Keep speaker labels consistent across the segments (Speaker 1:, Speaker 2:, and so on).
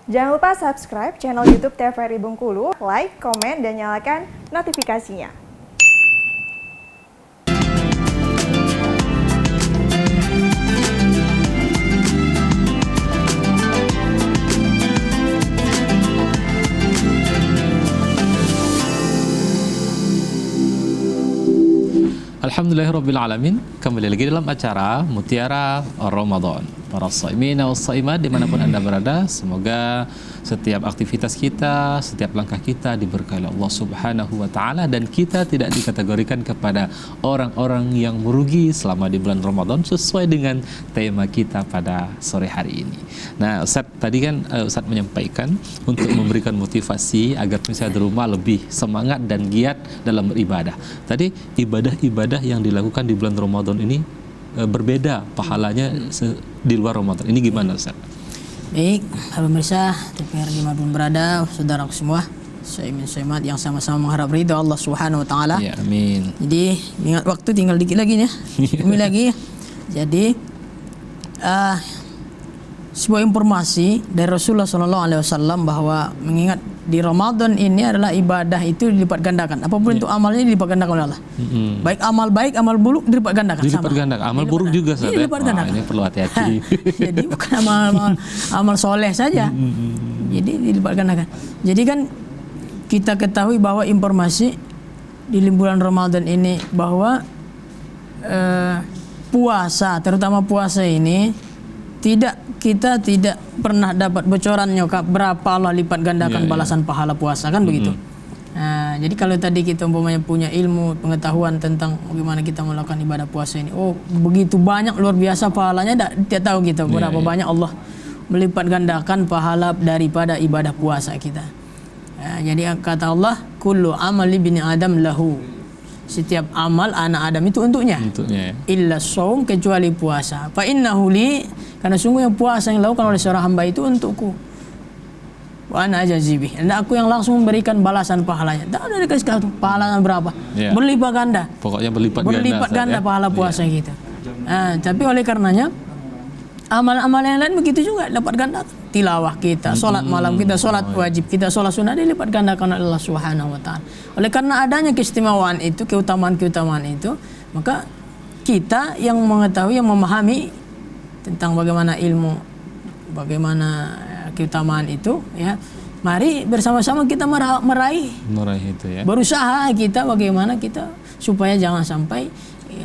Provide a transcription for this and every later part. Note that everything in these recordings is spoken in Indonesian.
Speaker 1: Jangan lupa subscribe channel YouTube TVRI Bengkulu, like, komen, dan nyalakan notifikasinya.
Speaker 2: Alhamdulillahirrabbilalamin. Kembali lagi dalam acara Mutiara Ramadan. Para shaimin wa shaimat dimanapun Anda berada, semoga setiap aktivitas kita, setiap langkah kita diberkahi Allah Subhanahu wa Ta'ala, dan kita tidak dikategorikan kepada orang-orang yang merugi selama di bulan Ramadan, sesuai dengan tema kita pada sore hari ini. Nah, Ustaz tadi kan Ustaz menyampaikan untuk memberikan motivasi agar misalnya di rumah lebih semangat dan giat dalam beribadah. Tadi ibadah-ibadah yang dilakukan di bulan Ramadan ini berbeda pahalanya di luar Ramadan. Ini gimana, Ustaz?
Speaker 3: Baik, pemirsa TVRI dimanapun berada, saudaraku semua, shaimin-shaimat yang sama-sama mengharap ridha Allah Subhanahu wa Ta'ala.
Speaker 2: Ya, amin.
Speaker 3: Jadi ingat waktu tinggal dikit lagi nih, ini lagi. Jadi sebuah informasi dari Rasulullah SAW bahwa mengingat di Ramadan ini adalah ibadah itu dilipat gandakan. Apapun itu amalnya dilipat gandakan oleh Allah. Baik, amal buruk dilipat gandakan.
Speaker 2: Dilipat gandakan. Amal buruk juga, Ustaz.
Speaker 3: Dilipat gandakan.
Speaker 2: Ini perlu hati-hati.
Speaker 3: Jadi bukan amal soleh saja. Jadi dilipat gandakan. Jadi kan kita ketahui bahwa informasi di bulan Ramadan ini bahwa puasa, terutama puasa ini kita tidak pernah dapat bocorannya berapa Allah lipat gandakan balasan pahala puasa, kan begitu. Nah, jadi kalau tadi kita umpamanya punya ilmu pengetahuan tentang bagaimana kita melakukan ibadah puasa ini, oh begitu banyak luar biasa pahalanya, tidak tahu kita berapa banyak Allah melipat gandakan pahala daripada ibadah puasa kita. Nah, jadi kata Allah, kullu amali bini adam lahu, setiap amal anak Adam itu untuknya. Illa shaum, kecuali puasa. Fa innahu li, karena sungguh yang puasa yang dilakukan oleh seorang hamba itu untukku. Wa ana ajazi bih, dan aku yang langsung memberikan balasan pahalanya. Tak ada dikasih pahala berapa. Berlipat ganda.
Speaker 2: Pokoknya berlipat
Speaker 3: ganda pahala puasa kita. Nah, tapi oleh karenanya amal-amal yang lain begitu juga dapat ganda. Tilawah kita, sholat malam kita, sholat wajib kita, sholat sunnah dilipat gandakan oleh Allah Subhanahu wa Ta'ala. Oleh karena adanya keistimewaan itu, keutamaan-keutamaan itu, maka kita yang mengetahui, yang memahami tentang bagaimana ilmu, bagaimana keutamaan itu, ya, mari bersama-sama kita meraih itu, ya. Berusaha kita bagaimana kita supaya jangan sampai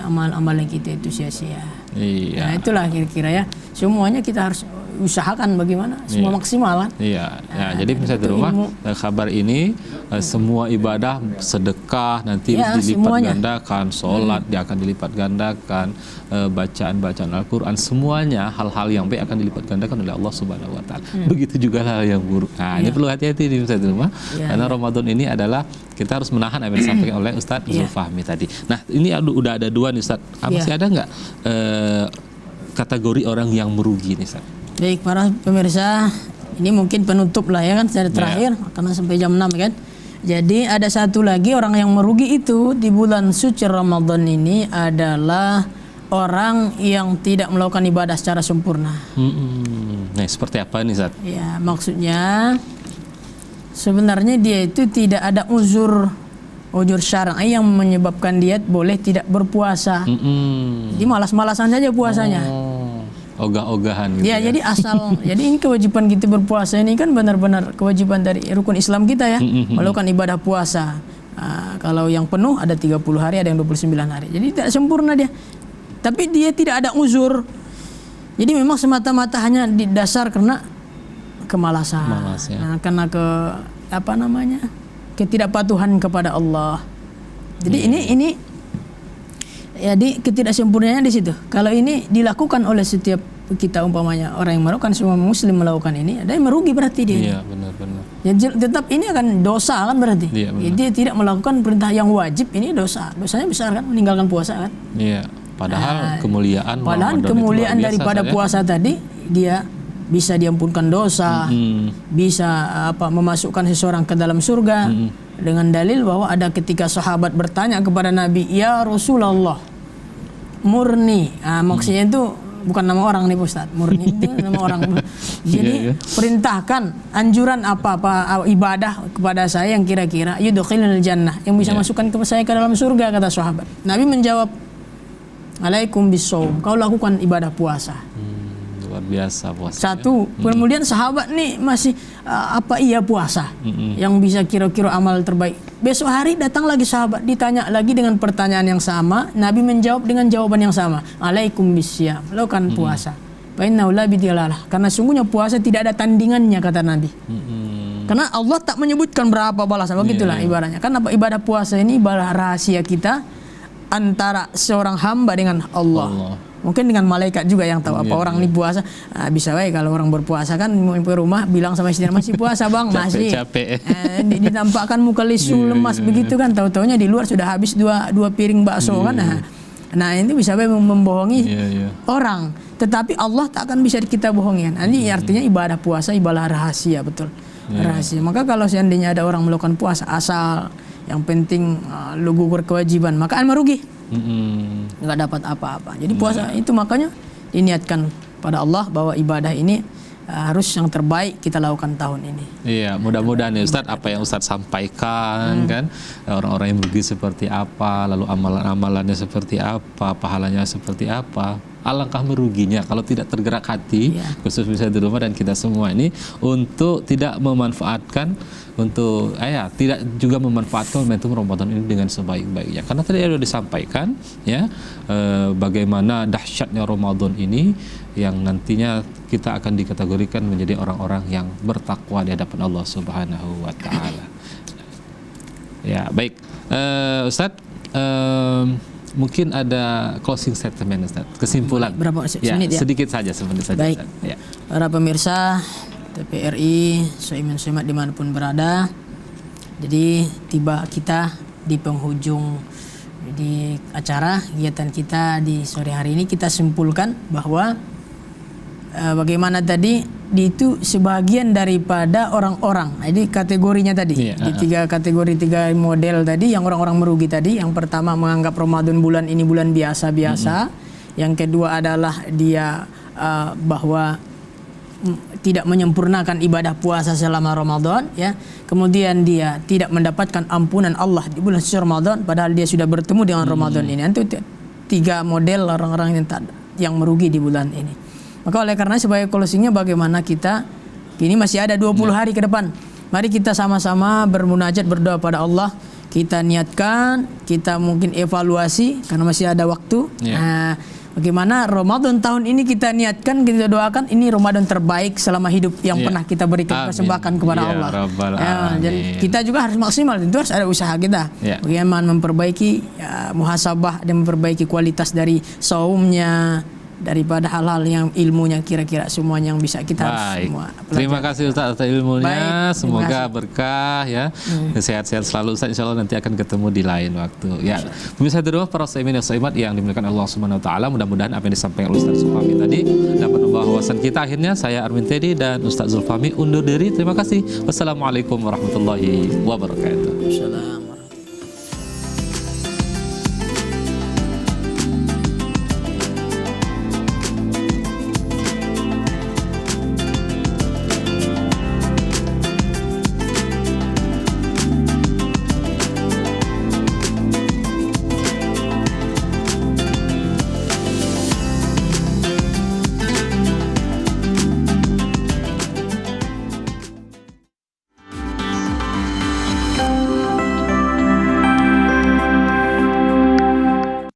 Speaker 3: amal-amal yang kita itu sia-sia.
Speaker 2: Iya.
Speaker 3: Nah, itulah kira-kira ya. Semuanya kita harus usahakan bagaimana semua maksimal, kan?
Speaker 2: Iya. Nah, jadi misalnya di rumah kabar ini semua ibadah, sedekah nanti dilipat gandakan, sholat dia akan dilipat gandakan, bacaan Al-Quran, semuanya hal-hal yang baik akan dilipat gandakan oleh Allah Subhanahu wa Ta'ala. Begitu juga hal yang buruk. Nah, ini perlu hati-hati di misalnya di rumah, karena Ramadan ini adalah kita harus menahan apa yang disampaikan oleh Ustadz Zulfahmi tadi. Nah, ini udah ada dua nih, Ustadz. Masih ada nggak kategori orang yang merugi nih, Ustadz?
Speaker 3: Baik, para pemirsa, ini mungkin penutup lah ya kan, dari terakhir karena sampai jam 6 kan. Jadi ada satu lagi orang yang merugi itu di bulan suci Ramadan ini adalah orang yang tidak melakukan ibadah secara sempurna.
Speaker 2: Nah, seperti apa nih, Zat?
Speaker 3: Ya, maksudnya sebenarnya dia itu tidak ada uzur syar'i yang menyebabkan dia boleh tidak berpuasa. Jadi malas-malasan saja puasanya.
Speaker 2: Ogah-ogahan gitu.
Speaker 3: Ya, jadi jadi ini kewajiban kita berpuasa ini kan benar-benar kewajiban dari rukun Islam kita ya, melakukan ibadah puasa. Kalau yang penuh ada 30 hari, ada yang 29 hari. Jadi tidak sempurna dia. Tapi dia tidak ada uzur. Jadi memang semata-mata hanya didasar karena kemalasan. Karena ketidakpatuhan kepada Allah. Jadi ini jadi ketidaksempurnaannya di situ. Kalau ini dilakukan oleh setiap kita, umpamanya orang yang melakukan, semua muslim melakukan ini, ada yang merugi berarti dia.
Speaker 2: Iya, benar-benar.
Speaker 3: Ya, tetap ini akan dosa kan berarti.
Speaker 2: Iya,
Speaker 3: dia tidak melakukan perintah yang wajib, ini dosa. Dosanya besar kan, meninggalkan puasa kan.
Speaker 2: Iya. Padahal kemuliaan
Speaker 3: daripada puasa tadi, dia bisa diampunkan dosa, bisa memasukkan seseorang ke dalam surga, dengan dalil bahwa ada ketika sahabat bertanya kepada Nabi, ya Rasulullah, murni, maksudnya itu bukan nama orang nih Pak Ustaz, murni itu nama orang. Jadi perintahkan anjuran apa-apa ibadah kepada saya yang kira-kira yudkhilul jannah, yang bisa masukkan saya ke dalam surga, kata sahabat. Nabi menjawab, alaikum bisawm, kau lakukan ibadah puasa.
Speaker 2: Luar biasa puasa.
Speaker 3: Satu, kemudian sahabat nih masih apa iya puasa yang bisa kira-kira amal terbaik. Besok hari datang lagi sahabat, ditanya lagi dengan pertanyaan yang sama, Nabi menjawab dengan jawaban yang sama, alaikum bisyam, lakukan puasa. Fa innahu la bidilalah, karena sungguhnya puasa tidak ada tandingannya, kata Nabi. Karena Allah tak menyebutkan berapa balasan, begitulah ibaratnya. Kan ibadah puasa ini ibadah rahasia kita antara seorang hamba dengan Allah. Mungkin dengan malaikat juga yang tahu apa orang ini puasa. Bisa baik kalau orang berpuasa kan ke rumah bilang sama istrinya, masih puasa bang, masih.
Speaker 2: Capek.
Speaker 3: Ditampakkan muka lesu lemas begitu kan, tahu-taunya di luar sudah habis dua piring bakso kan. Nah ini bisa baik membohongi orang. Tetapi Allah tak akan bisa kita bohongi. Ini artinya ibadah puasa ibadah rahasia, betul. Rahasia. Maka kalau seandainya ada orang melakukan puasa asal yang penting lu gugur kewajiban, maka merugi. Nggak dapat apa-apa. Jadi puasa itu makanya diniatkan pada Allah bahwa ibadah ini harus yang terbaik kita lakukan tahun ini.
Speaker 2: Iya, mudah-mudahan ya Ustadz, apa yang Ustadz sampaikan kan, orang-orang yang merugi seperti apa, lalu amalan-amalannya seperti apa, pahalanya seperti apa. Alangkah meruginya kalau tidak tergerak hati, khusus bisa di rumah dan kita semua ini, untuk tidak memanfaatkan, untuk tidak juga memanfaatkan momentum Ramadan ini dengan sebaik-baiknya. Karena tadi sudah disampaikan ya, bagaimana dahsyatnya Ramadan ini yang nantinya kita akan dikategorikan menjadi orang-orang yang bertakwa di hadapan Allah Subhanahu wa taala. Ya, baik. Ustadz, mungkin ada closing statement Ustaz, kesimpulan.
Speaker 3: Berapa menit ya?
Speaker 2: Sedikit saja, sebentar saja.
Speaker 3: Baik.
Speaker 2: Ya.
Speaker 3: Para pemirsa TVRI, Soiman Soimat dimanapun berada, jadi tiba kita di penghujung di acara kegiatan kita di sore hari ini. Kita simpulkan bahwa bagaimana tadi itu sebagian daripada orang-orang. Jadi kategorinya tadi, di tiga kategori, tiga model tadi, yang orang-orang merugi tadi. Yang pertama menganggap Ramadan bulan ini bulan biasa-biasa. Yang kedua adalah dia bahwa tidak menyempurnakan ibadah puasa selama Ramadan, ya. Kemudian dia tidak mendapatkan ampunan Allah di bulan suci Ramadan padahal dia sudah bertemu dengan Ramadan ini. Itu tiga model orang-orang yang merugi di bulan ini. Maka oleh karena sebagai closingnya, bagaimana kita ini masih ada 20 hari ke depan. Mari kita sama-sama bermunajat, berdoa pada Allah. Kita niatkan, kita mungkin evaluasi karena masih ada waktu. Nah, bagaimana Ramadan tahun ini kita niatkan, kita doakan ini Ramadan terbaik selama hidup yang pernah kita berikan, persembahkan kepada Allah. Dan kita juga harus maksimal, tentu harus ada usaha kita. Bagaimana memperbaiki muhasabah dan memperbaiki kualitas dari saumnya, daripada hal-hal yang ilmunya kira-kira semuanya yang bisa kita harus semua pelajari.
Speaker 2: Terima kasih Ustaz atas ilmunya. Semoga berkah ya. Sehat-sehat selalu Ustaz. Insyaallah nanti akan ketemu di lain waktu. Ya. Pemirsa di rumah, para Soimin dan Soimat yang dimuliakan Allah Subhanahu wa taala, mudah-mudahan apa yang disampaikan oleh Ustaz Zulfahmi tadi dapat membawa wawasan kita. Akhirnya saya Armin Teddy dan Ustaz Zulfahmi undur diri. Terima kasih. Wassalamualaikum warahmatullahi wabarakatuh.
Speaker 3: Salam.